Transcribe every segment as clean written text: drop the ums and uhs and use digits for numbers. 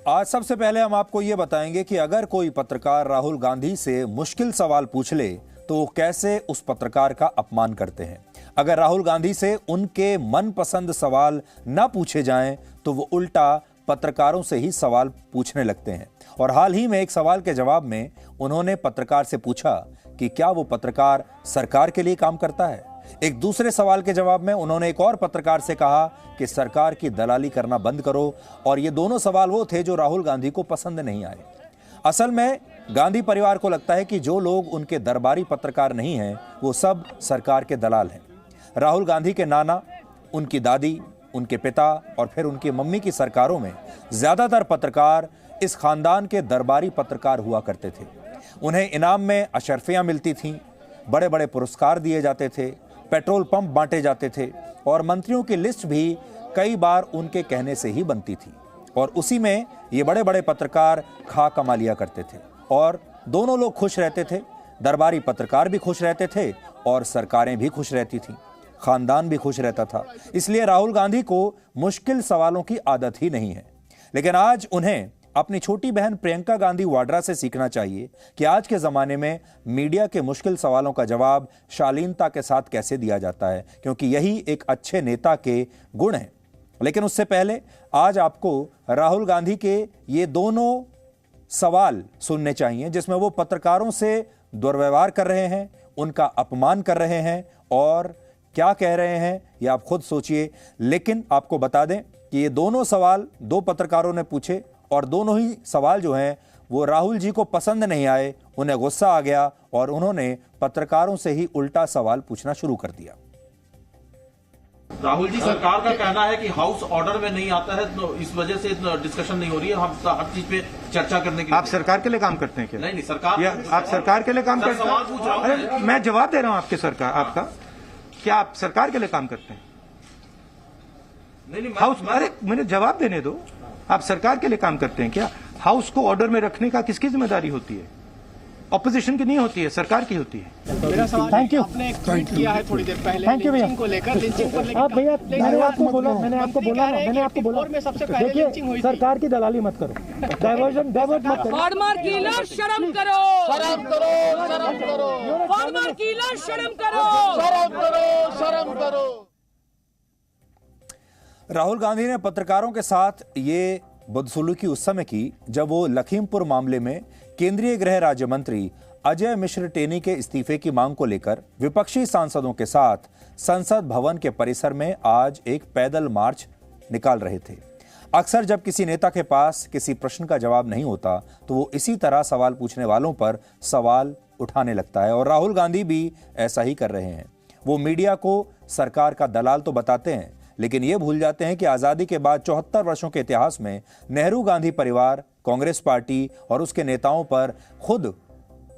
आज सबसे पहले हम आपको ये बताएंगे कि अगर कोई पत्रकार राहुल गांधी से मुश्किल सवाल पूछ ले तो वो कैसे उस पत्रकार का अपमान करते हैं। अगर राहुल गांधी से उनके मनपसंद सवाल ना पूछे जाएं तो वो उल्टा पत्रकारों से ही सवाल पूछने लगते हैं। और हाल ही में एक सवाल के जवाब में उन्होंने पत्रकार से पूछा कि क्या वो पत्रकार सरकार के लिए काम करता है। एक दूसरे सवाल के जवाब में उन्होंने एक और पत्रकार से कहा कि सरकार की दलाली करना बंद करो। और ये दोनों सवाल वो थे जो राहुल गांधी को पसंद नहीं आए। असल में गांधी परिवार को लगता है कि जो लोग उनके दरबारी पत्रकार नहीं हैं वो सब सरकार के दलाल हैं। राहुल गांधी के नाना, उनकी दादी, उनके पिता और फिर उनकी मम्मी की सरकारों में ज्यादातर पत्रकार इस खानदान के दरबारी पत्रकार हुआ करते थे। उन्हें इनाम में अशर्फियां मिलती थीं, बड़े बड़े पुरस्कार दिए जाते थे, पेट्रोल पंप बांटे जाते थे और मंत्रियों की लिस्ट भी कई बार उनके कहने से ही बनती थी। और उसी में ये बड़े बड़े पत्रकार खा कमा लिया करते थे और दोनों लोग खुश रहते थे। दरबारी पत्रकार भी खुश रहते थे और सरकारें भी खुश रहती थीं, खानदान भी खुश रहता था। इसलिए राहुल गांधी को मुश्किल सवालों की आदत ही नहीं है। लेकिन आज उन्हें अपनी छोटी बहन प्रियंका गांधी वाड्रा से सीखना चाहिए कि आज के जमाने में मीडिया के मुश्किल सवालों का जवाब शालीनता के साथ कैसे दिया जाता है, क्योंकि यही एक अच्छे नेता के गुण हैं। लेकिन उससे पहले आज आपको राहुल गांधी के ये दोनों सवाल सुनने चाहिए जिसमें वो पत्रकारों से दुर्व्यवहार कर रहे हैं, उनका अपमान कर रहे हैं और क्या कह रहे हैं ये आप खुद सोचिए। लेकिन आपको बता दें कि ये दोनों सवाल दो पत्रकारों ने पूछे और दोनों ही सवाल जो हैं वो राहुल जी को पसंद नहीं आए। उन्हें गुस्सा आ गया और उन्होंने पत्रकारों से ही उल्टा सवाल पूछना शुरू कर दिया। राहुल जी, सरकार का कहना है कि हाउस ऑर्डर में नहीं आता है तो इस वजह से डिस्कशन नहीं हो रही है। हम हर चीज पे चर्चा करने के लिए। आप सरकार के लिए काम करते हैं क्या? नहीं, सरकार। आप सरकार के लिए काम करते हैं? सवाल पूछ रहा हूं। अरे मैं जवाब दे रहा हूं आपके सरकार आपका। क्या आप सरकार के लिए काम करते हैं? नहीं, हाउस, अरे मैंने जवाब देने दो। आप सरकार के लिए काम करते हैं क्या? हाउस को ऑर्डर में रखने का किसकी जिम्मेदारी होती है? ऑपोजिशन की नहीं होती है, सरकार की होती है। मेरा सवाल, थैंक यू। आपने एक ट्वीट किया है थोड़ी देर पहले थैंक यू भैया। लिंचिंग को लेकर आप भैया, मैंने आपको बोला मंत्री कह रहे हैं कि में सबसे पहले लिंचिंग हुई थी। सरकार की दलाली मत करो, डाइवर्ट मत करो। फार्मर किलर शर्म करो, शर्म करो, शर्म करो। फार्मर किलर शर्म करो, शर्म करो, शर्म करो। राहुल गांधी ने पत्रकारों के साथ ये बदसलूकी उस समय की जब वो लखीमपुर मामले में केंद्रीय गृह राज्य मंत्री अजय मिश्र टेनी के इस्तीफे की मांग को लेकर विपक्षी सांसदों के साथ संसद भवन के परिसर में आज एक पैदल मार्च निकाल रहे थे। अक्सर जब किसी नेता के पास किसी प्रश्न का जवाब नहीं होता तो वो इसी तरह सवाल पूछने वालों पर सवाल उठाने लगता है और राहुल गांधी भी ऐसा ही कर रहे हैं। वो मीडिया को सरकार का दलाल तो बताते हैं लेकिन ये भूल जाते हैं कि आजादी के बाद 74 वर्षों के इतिहास में नेहरू गांधी परिवार, कांग्रेस पार्टी और उसके नेताओं पर खुद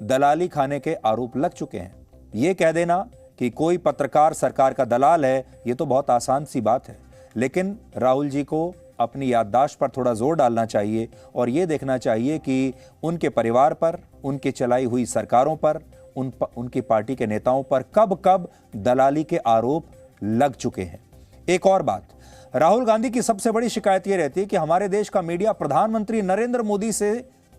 दलाली खाने के आरोप लग चुके हैं। ये कह देना कि कोई पत्रकार सरकार का दलाल है ये तो बहुत आसान सी बात है, लेकिन राहुल जी को अपनी याददाश्त पर थोड़ा जोर डालना चाहिए और ये देखना चाहिए कि उनके परिवार पर, उनकी चलाई हुई सरकारों पर, उनकी पार्टी के नेताओं पर कब कब दलाली के आरोप लग चुके हैं। एक और बात, राहुल गांधी की सबसे बड़ी शिकायत यह रहती है कि हमारे देश का मीडिया प्रधानमंत्री नरेंद्र मोदी से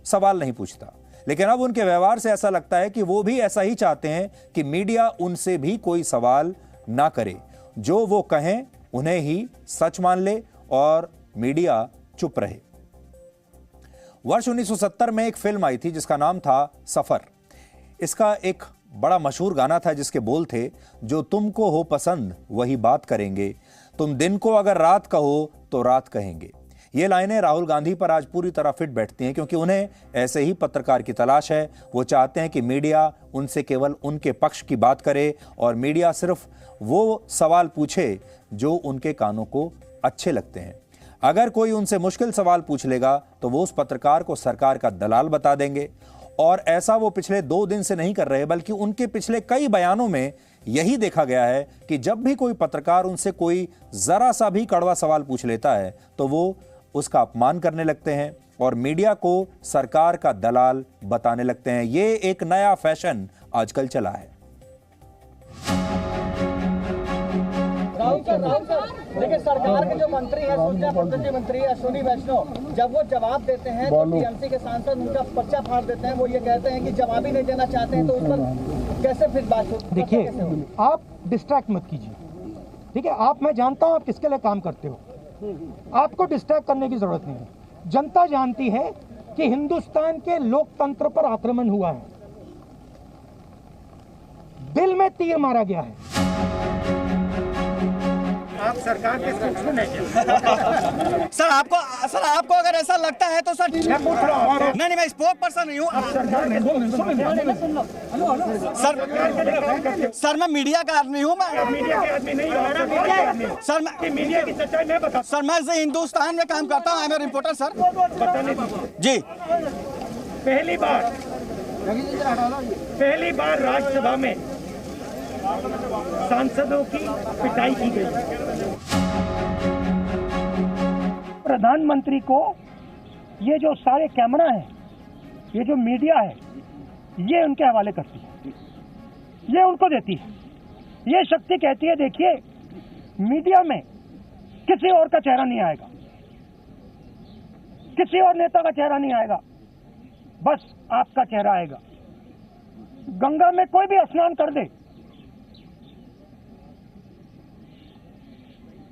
सवाल नहीं पूछता, लेकिन अब उनके व्यवहार से ऐसा लगता है कि वो भी ऐसा ही चाहते हैं कि मीडिया उनसे भी कोई सवाल ना करे, जो वो कहें उन्हें ही सच मान ले और मीडिया चुप रहे। वर्ष 1970 में एक फिल्म आई थी जिसका नाम था सफर। इसका एक बड़ा मशहूर गाना था जिसके बोल थे, जो तुमको हो पसंद वही बात करेंगे, तुम दिन को अगर रात कहो तो रात कहेंगे। ये लाइनें राहुल गांधी पर आज पूरी तरह फिट बैठती हैं क्योंकि उन्हें ऐसे ही पत्रकार की तलाश है। वो चाहते हैं कि मीडिया उनसे केवल उनके पक्ष की बात करे और मीडिया सिर्फ वो सवाल पूछे जो उनके कानों को अच्छे लगते हैं। अगर कोई उनसे मुश्किल सवाल पूछ लेगा तो वो उस पत्रकार को सरकार का दलाल बता देंगे और ऐसा वो पिछले 2 दिन से नहीं कर रहे बल्कि उनके पिछले कई बयानों में यही देखा गया है कि जब भी कोई पत्रकार उनसे कोई जरा सा भी कड़वा सवाल पूछ लेता है तो वो उसका अपमान करने लगते हैं और मीडिया को सरकार का दलाल बताने लगते हैं। ये एक नया फैशन आजकल चला है। राहुल सर देखिए सरकार के जो मंत्री हैं, सूचना प्रौद्योगिकी मंत्री अश्विनी वैष्णव, जब वो जवाब देते हैं तो टीएमसी के सांसद उनका पर्चा फाड़ देते हैं। वो ये कहते हैं कि जवाब ही नहीं देना चाहते हैं, तो उस पर कैसे फिर बात होती? देखिए, आप डिस्ट्रैक्ट मत कीजिए, ठीक है? मैं जानता हूँ आप किसके लिए काम करते हो, आपको डिस्ट्रैक्ट करने की जरूरत नहीं है। जनता जानती है कि हिंदुस्तान के लोकतंत्र पर आक्रमण हुआ है, दिल में तीर मारा गया है। आप सरकार के स्पोक्समैन हैं क्या? सर आपको अगर ऐसा लगता है तो सर मैं पूछ रहा हूँ। नहीं मैं स्पोक पर्सन नहीं हूँ सर मैं मीडिया का आदमी हूँ। मैं मीडिया के आदमी नहीं हो सर मैं मीडिया की सच्चाई मैं बता सर मैं हिंदुस्तान में काम करता हूँ। I am a reporter sir. बताने दीजिए। जी पहली बार राज्यसभा में सांसदों की पिटाई की गई। प्रधानमंत्री को ये जो सारे कैमरा हैं, ये जो मीडिया है, ये उनके हवाले करती है, ये उनको देती है। ये शक्ति कहती है देखिए मीडिया में किसी और का चेहरा नहीं आएगा, किसी और नेता का चेहरा नहीं आएगा, बस आपका चेहरा आएगा। गंगा में कोई भी स्नान कर दे,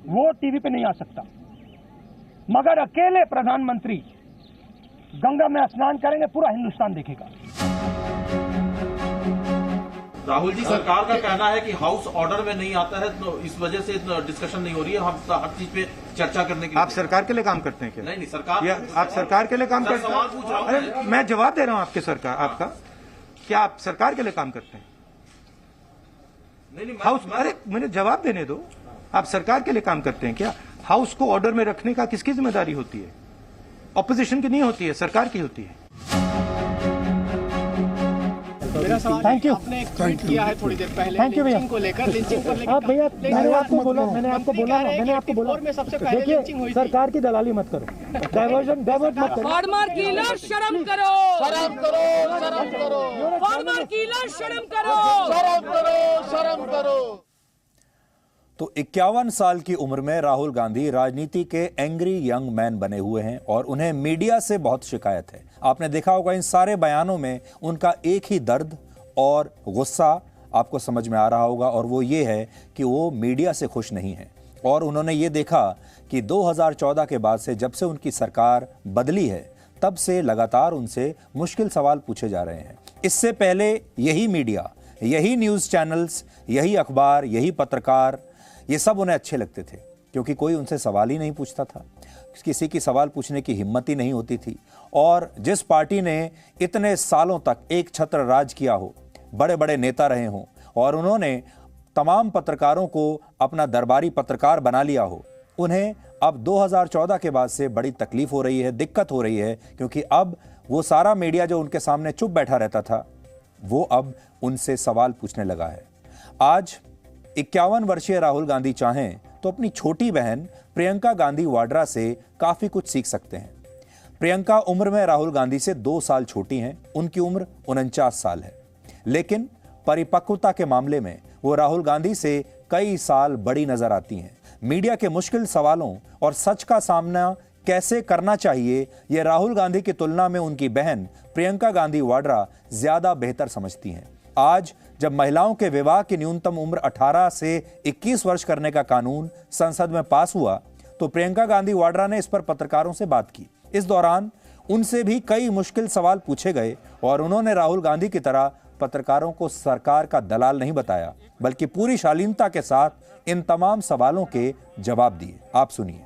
वो टीवी पे नहीं आ सकता, मगर अकेले प्रधानमंत्री गंगा में स्नान करेंगे, पूरा हिंदुस्तान देखेगा। राहुल जी, सरकार का कहना है कि हाउस ऑर्डर में नहीं आता है, तो इस वजह से डिस्कशन नहीं हो रही है। हम हर चीज पे चर्चा करने के लिए। आप सरकार के लिए काम करते हैं क्या? नहीं सरकार, आप सरकार के लिए काम करते हैं? सवाल पूछ रहा हूं। अरे मैं जवाब दे रहा हूं आपके सरकार आपका। क्या आप सरकार के लिए काम करते हैं? नहीं हाउस, अरे मुझे जवाब देने दो। आप सरकार के लिए काम करते हैं क्या? हाउस को ऑर्डर में रखने का किसकी जिम्मेदारी होती है? ऑपोजिशन की नहीं होती है, सरकार की होती है। मेरा सवाल, थैंक यू। आपने एक ट्वीट किया है थोड़ी देर पहले थैंक यू भैया। लिंचिंग को लेकर, लिंचिंग को लेकर आप भैया, मैंने आपको बोला मंत्री कह रहे हैं कि 84 में सबसे पहले लिंचिंग हुई थी। सरकार की दलाली मत करो, डाइवर्ट मत करो। फार्मर किलर शर्म करो, शर्म करो, शर्म करो, फार्मर किलर शर्म करो, शर्म करो, शर्म करो। तो 51 साल की उम्र में राहुल गांधी राजनीति के एंग्री यंग मैन बने हुए हैं और उन्हें मीडिया से बहुत शिकायत है। आपने देखा होगा इन सारे बयानों में उनका एक ही दर्द और गुस्सा आपको समझ में आ रहा होगा, और वो ये है कि वो मीडिया से खुश नहीं है। और उन्होंने ये देखा कि 2014 के बाद से, जब से उनकी सरकार बदली है, तब से लगातार उनसे मुश्किल सवाल पूछे जा रहे हैं। इससे पहले यही मीडिया, यही न्यूज़ चैनल्स, यही अखबार, यही पत्रकार, ये सब उन्हें अच्छे लगते थे क्योंकि कोई उनसे सवाल ही नहीं पूछता था, किसी की सवाल पूछने की हिम्मत ही नहीं होती थी। और जिस पार्टी ने इतने सालों तक एक छत्र राज किया हो, बड़े बड़े नेता रहे हों और उन्होंने तमाम पत्रकारों को अपना दरबारी पत्रकार बना लिया हो, उन्हें अब 2014 के बाद से बड़ी तकलीफ हो रही है, दिक्कत हो रही है, क्योंकि अब वो सारा मीडिया जो उनके सामने चुप बैठा रहता था, वो अब उनसे सवाल पूछने लगा है। आज 51 वर्षीय राहुल गांधी चाहें तो अपनी छोटी बहन प्रियंका गांधी वाड्रा से काफी कुछ सीख सकते हैं। प्रियंका उम्र में राहुल गांधी से 2 साल छोटी हैं, उनकी उम्र 49 साल है, लेकिन परिपक्वता के मामले में वो राहुल गांधी से कई साल बड़ी नजर आती हैं। मीडिया के मुश्किल सवालों और सच का सामना कैसे करना चाहिए, यह राहुल गांधी की तुलना में उनकी बहन प्रियंका गांधी वाड्रा ज्यादा बेहतर समझती हैं। आज जब महिलाओं के विवाह की न्यूनतम उम्र 18 से 21 वर्ष करने का कानून संसद में पास हुआ, तो प्रियंका गांधी वाड्रा ने इस पर पत्रकारों से बात की। इस दौरान उनसे भी कई मुश्किल सवाल पूछे गए और उन्होंने राहुल गांधी की तरह पत्रकारों को सरकार का दलाल नहीं बताया, बल्कि पूरी शालीनता के साथ इन तमाम सवालों के जवाब दिए। आप सुनिए।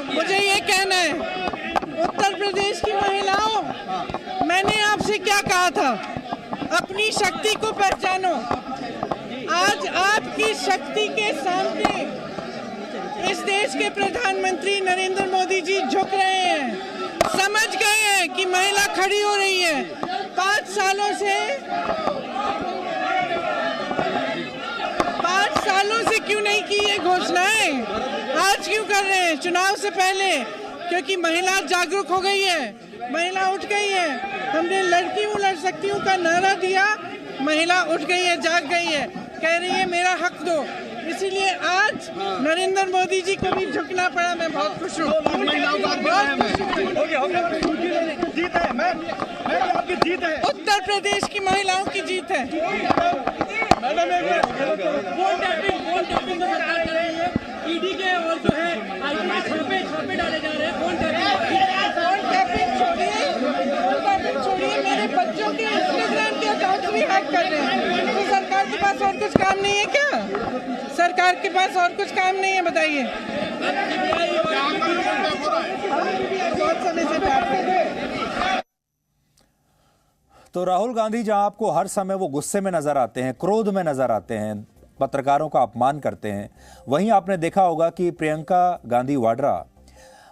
मुझे ये कहना है, उत्तर प्रदेश की महिलाओं, मैंने आपसे क्या कहा था? अपनी शक्ति को पहचानो। आज आपकी शक्ति के सामने इस देश के प्रधानमंत्री नरेंद्र मोदी जी झुक रहे हैं, समझ गए हैं कि महिला खड़ी हो रही है। 5 सालों से क्यों नहीं की ये घोषणाएं? आज क्यों कर रहे हैं? चुनाव से पहले क्योंकि महिला जागरूक हो गई है, महिला उठ गई है। हमने लड़की हूँ लड़ सकती हूँ का नारा दिया, महिला उठ गई है, जाग गई है, कह रही है मेरा हक दो। इसीलिए आज नरेंद्र मोदी जी को भी झुकना पड़ा। मैं बहुत खुश हूँ। जीत है, मैं आपकी जीत है। उत्तर प्रदेश की महिलाओं की जीत है। ईडी के और जो है छापे डाले जा रहे हैं। फोन टैपिंग छोड़िए, मेरे बच्चों के इंस्टाग्राम के अकाउंट भी हैक कर रहे हैं। तो सरकार के पास और कुछ काम नहीं है क्या? सरकार के पास और कुछ काम नहीं है, बताइए। बहुत समय से बात कर रहे हैं। तो राहुल गांधी जहां आपको हर समय वो गुस्से में नजर आते हैं, क्रोध में नजर आते हैं, पत्रकारों का अपमान करते हैं, वहीं आपने देखा होगा कि प्रियंका गांधी वाड्रा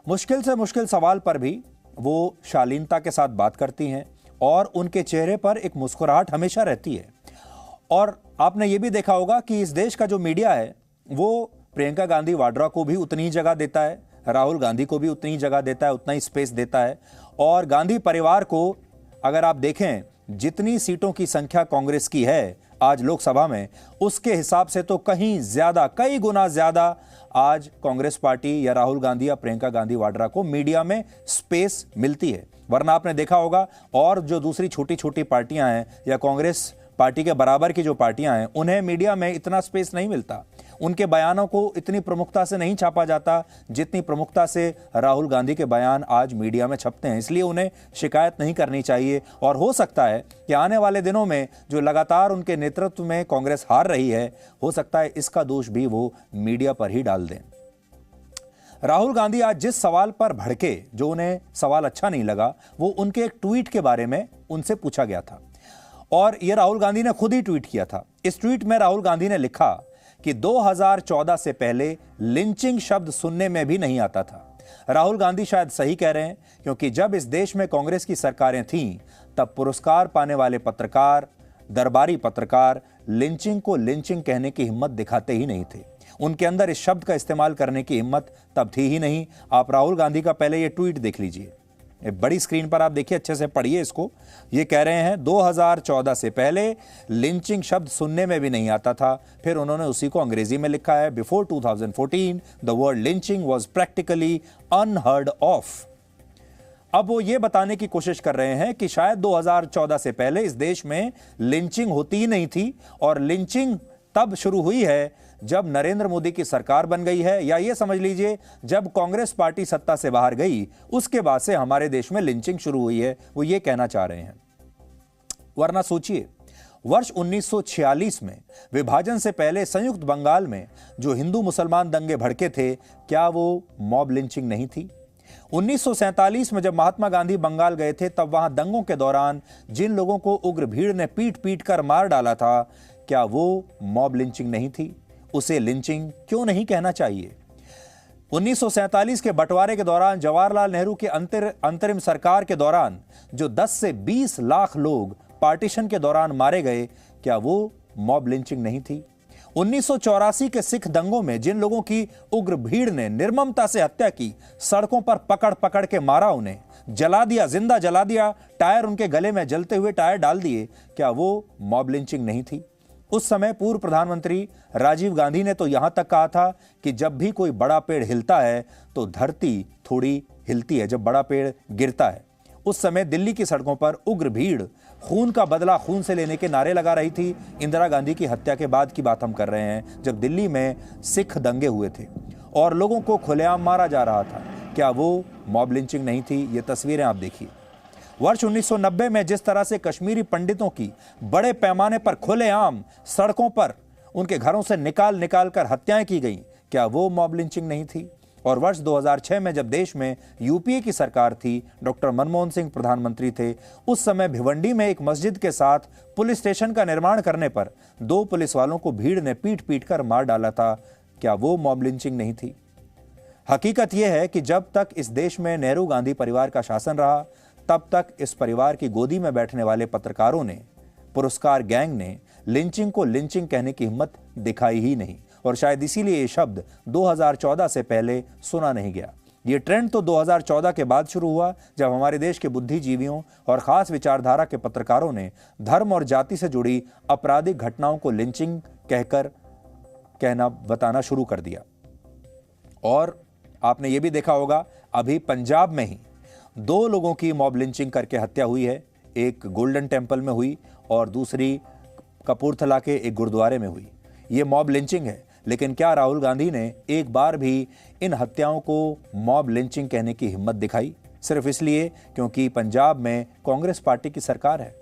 मुश्किल से मुश्किल सवाल पर भी वो शालीनता के साथ बात करती हैं और उनके चेहरे पर एक मुस्कुराहट हमेशा रहती है। और आपने ये भी देखा होगा कि इस देश का जो मीडिया है वो प्रियंका गांधी वाड्रा को भी उतनी ही जगह देता है, राहुल गांधी को भी उतनी ही जगह देता है, उतना ही स्पेस देता है। और गांधी परिवार को अगर आप देखें, जितनी सीटों की संख्या कांग्रेस की है आज लोकसभा में, उसके हिसाब से तो कहीं ज्यादा, कई गुना ज्यादा आज कांग्रेस पार्टी या राहुल गांधी या प्रियंका गांधी वाड्रा को मीडिया में स्पेस मिलती है। वरना आपने देखा होगा और जो दूसरी छोटी छोटी पार्टियां हैं या कांग्रेस पार्टी के बराबर की जो पार्टियां हैं, उन्हें मीडिया में इतना स्पेस नहीं मिलता, उनके बयानों को इतनी प्रमुखता से नहीं छापा जाता जितनी प्रमुखता से राहुल गांधी के बयान आज मीडिया में छपते हैं। इसलिए उन्हें शिकायत नहीं करनी चाहिए। और हो सकता है कि आने वाले दिनों में जो लगातार उनके नेतृत्व में कांग्रेस हार रही है, हो सकता है इसका दोष भी वो मीडिया पर ही डाल दें। राहुल गांधी आज जिस सवाल पर भड़के, जो उन्हें सवाल अच्छा नहीं लगा, वो उनके एक ट्वीट के बारे में उनसे पूछा गया था और यह राहुल गांधी ने खुद ही ट्वीट किया था। इस ट्वीट में राहुल गांधी ने लिखा कि 2014 से पहले लिंचिंग शब्द सुनने में भी नहीं आता था। राहुल गांधी शायद सही कह रहे हैं, क्योंकि जब इस देश में कांग्रेस की सरकारें थीं, तब पुरस्कार पाने वाले पत्रकार, दरबारी पत्रकार लिंचिंग को लिंचिंग कहने की हिम्मत दिखाते ही नहीं थे। उनके अंदर इस शब्द का इस्तेमाल करने की हिम्मत तब थी ही नहीं। आप राहुल गांधी का पहले ये ट्वीट देख लीजिए, बड़ी स्क्रीन पर आप देखिए, अच्छे से पढ़िए इसको। ये कह रहे हैं 2014 से पहले लिंचिंग शब्द सुनने में भी नहीं आता था। फिर उन्होंने उसी को अंग्रेजी में लिखा है, before 2014 the word lynching was practically unheard of. अब वो ये बताने की कोशिश कर रहे हैं कि शायद 2014 से पहले इस देश में लिंचिंग होती ही नहीं थी और लिंचिंग तब शुरू हुई है जब नरेंद्र मोदी की सरकार बन गई है, या ये समझ लीजिए जब कांग्रेस पार्टी सत्ता से बाहर गई, उसके बाद से हमारे देश में लिंचिंग शुरू हुई है, वो ये कहना चाह रहे हैं। वरना सोचिए, वर्ष 1946 में विभाजन से पहले संयुक्त बंगाल में जो हिंदू मुसलमान दंगे भड़के थे, क्या वो मॉब लिंचिंग नहीं थी? 1947 में जब महात्मा गांधी बंगाल गए थे, तब वहां दंगों के दौरान जिन लोगों को उग्र भीड़ ने पीट पीट कर मार डाला था, क्या वो मॉब लिंचिंग नहीं थी? उसे लिंचिंग क्यों नहीं कहना चाहिए? 1947 के बंटवारे के दौरान जवाहरलाल नेहरू के अंतरिम सरकार के दौरान जो 10 से 20 लाख लोग पार्टीशन के दौरान मारे गए, क्या वो मॉब लिंचिंग नहीं थी? 1984 के सिख दंगों में जिन लोगों की उग्र भीड़ ने निर्ममता से हत्या की, सड़कों पर पकड़ पकड़ के मारा, उन्हें जला दिया, जिंदा जला दिया, टायर उनके गले में जलते हुए टायर डाल दिए, क्या वो मॉब लिंचिंग नहीं थी? उस समय पूर्व प्रधानमंत्री राजीव गांधी ने तो यहां तक कहा था कि जब भी कोई बड़ा पेड़ हिलता है तो धरती थोड़ी हिलती है, जब बड़ा पेड़ गिरता है। उस समय दिल्ली की सड़कों पर उग्र भीड़ खून का बदला खून से लेने के नारे लगा रही थी। इंदिरा गांधी की हत्या के बाद की बात हम कर रहे हैं, जब दिल्ली में सिख दंगे हुए थे और लोगों को खुलेआम मारा जा रहा था। क्या वो मॉब लिंचिंग नहीं थी? ये तस्वीरें आप देखिए। वर्ष 1990 में जिस तरह से कश्मीरी पंडितों की बड़े पैमाने पर खुलेआम सड़कों पर उनके घरों से निकाल निकाल कर हत्याएं की गई, क्या वो मॉब लिंचिंग नहीं थी? और वर्ष 2006 में जब देश में यूपीए की सरकार थी, डॉक्टर मनमोहन सिंह प्रधानमंत्री थे, उस समय भिवंडी में एक मस्जिद के साथ पुलिस स्टेशन का निर्माण करने पर 2 पुलिस वालों को भीड़ ने पीट पीट कर मार डाला था, क्या वो मॉब लिंचिंग नहीं थी? हकीकत यह है कि जब तक इस देश में नेहरू गांधी परिवार का शासन रहा, तब तक इस परिवार की गोदी में बैठने वाले पत्रकारों ने, पुरस्कार गैंग ने लिंचिंग को लिंचिंग कहने की हिम्मत दिखाई ही नहीं, और शायद इसीलिए ये शब्द 2014 से पहले सुना नहीं गया। ये ट्रेंड तो 2014 के बाद शुरू हुआ, जब हमारे देश के बुद्धिजीवियों और खास विचारधारा के पत्रकारों ने धर्म और जाति से जुड़ी आपराधिक घटनाओं को लिंचिंग कहना बताना शुरू कर दिया। और आपने ये भी देखा होगा, अभी पंजाब में ही 2 लोगों की मॉब लिंचिंग करके हत्या हुई है। एक गोल्डन टेम्पल में हुई और दूसरी कपूरथला के एक गुरुद्वारे में हुई। ये मॉब लिंचिंग है, लेकिन क्या राहुल गांधी ने एक बार भी इन हत्याओं को मॉब लिंचिंग कहने की हिम्मत दिखाई? सिर्फ इसलिए क्योंकि पंजाब में कांग्रेस पार्टी की सरकार है।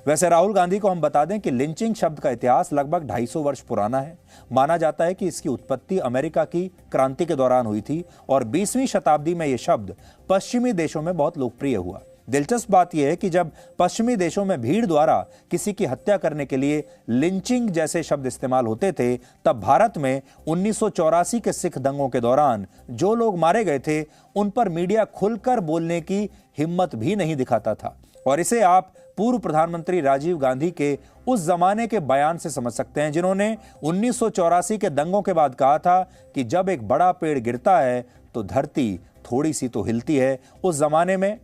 वैसे राहुल गांधी को हम बता दें कि लिंचिंग शब्द का इतिहास लगभग 250 वर्ष पुराना है। माना जाता है कि इसकी उत्पत्ति अमेरिका की क्रांति के दौरान हुई थी और 20वीं शताब्दी में यह शब्द पश्चिमी देशों में बहुत लोकप्रिय हुआ। दिलचस्प बात यह है कि जब पश्चिमी देशों में भीड़ द्वारा किसी की हत्या करने के लिए लिंचिंग जैसे शब्द इस्तेमाल होते थे, तब भारत में 1984 के सिख दंगों के दौरान जो लोग मारे गए थे, उन पर मीडिया खुलकर बोलने की हिम्मत भी नहीं दिखाता था। और इसे आप पूर्व प्रधानमंत्री राजीव गांधी के उस जमाने के बयान से समझ सकते हैं, जिन्होंने 1984 के दंगों के बाद कहा था कि जब एक बड़ा पेड़ गिरता है तो धरती थोड़ी सी तो हिलती है। उस जमाने में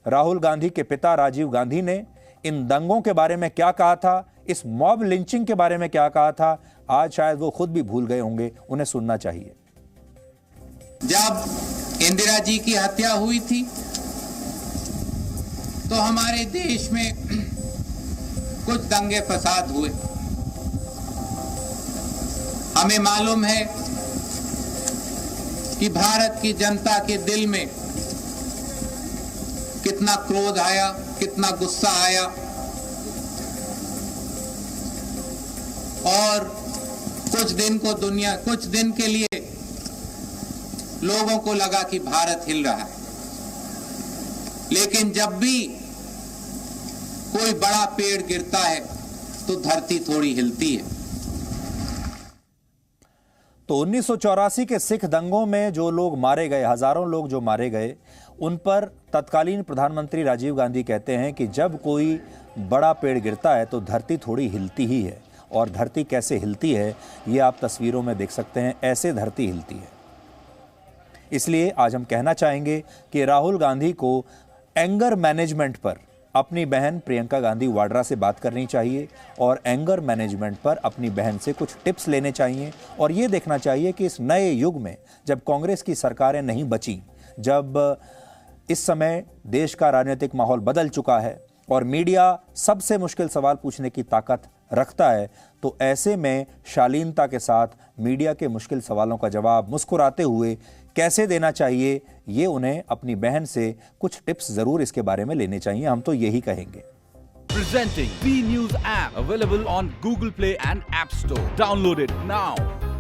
राहुल गांधी के पिता राजीव गांधी ने इन दंगों के बारे में क्या कहा था, इस मॉब लिंचिंग के बारे में क्या कहा था, आज शायद वो खुद भी भूल गए होंगे। उन्हें सुनना चाहिए। जब इंदिरा जी की हत्या हुई थी तो हमारे देश में कुछ दंगे फसाद हुए। हमें मालूम है कि भारत की जनता के दिल में कितना क्रोध आया, कितना गुस्सा आया, और कुछ दिन के लिए लोगों को लगा कि भारत हिल रहा है। लेकिन जब भी कोई बड़ा पेड़ गिरता है तो धरती थोड़ी हिलती है। तो 1984 के सिख दंगों में जो लोग मारे गए, हजारों लोग जो मारे गए, उन पर तत्कालीन प्रधानमंत्री राजीव गांधी कहते हैं कि जब कोई बड़ा पेड़ गिरता है तो धरती थोड़ी हिलती ही है। और धरती कैसे हिलती है ये आप तस्वीरों में देख सकते हैं, ऐसे धरती हिलती है। इसलिए आज हम कहना चाहेंगे कि राहुल गांधी को एंगर मैनेजमेंट पर अपनी बहन प्रियंका गांधी वाड्रा से बात करनी चाहिए और एंगर मैनेजमेंट पर अपनी बहन से कुछ टिप्स लेने चाहिए। और ये देखना चाहिए कि इस नए युग में जब कांग्रेस की सरकारें नहीं बची, जब इस समय देश का राजनीतिक माहौल बदल चुका है और मीडिया सबसे मुश्किल सवाल पूछने की ताकत रखता है, तो ऐसे में शालीनता के साथ मीडिया के मुश्किल सवालों का जवाब मुस्कुराते हुए कैसे देना चाहिए, ये उन्हें अपनी बहन से कुछ टिप्स जरूर इसके बारे में लेने चाहिए। हम तो यही कहेंगे। Presenting B News app available on Google Play and App Store. Download it now.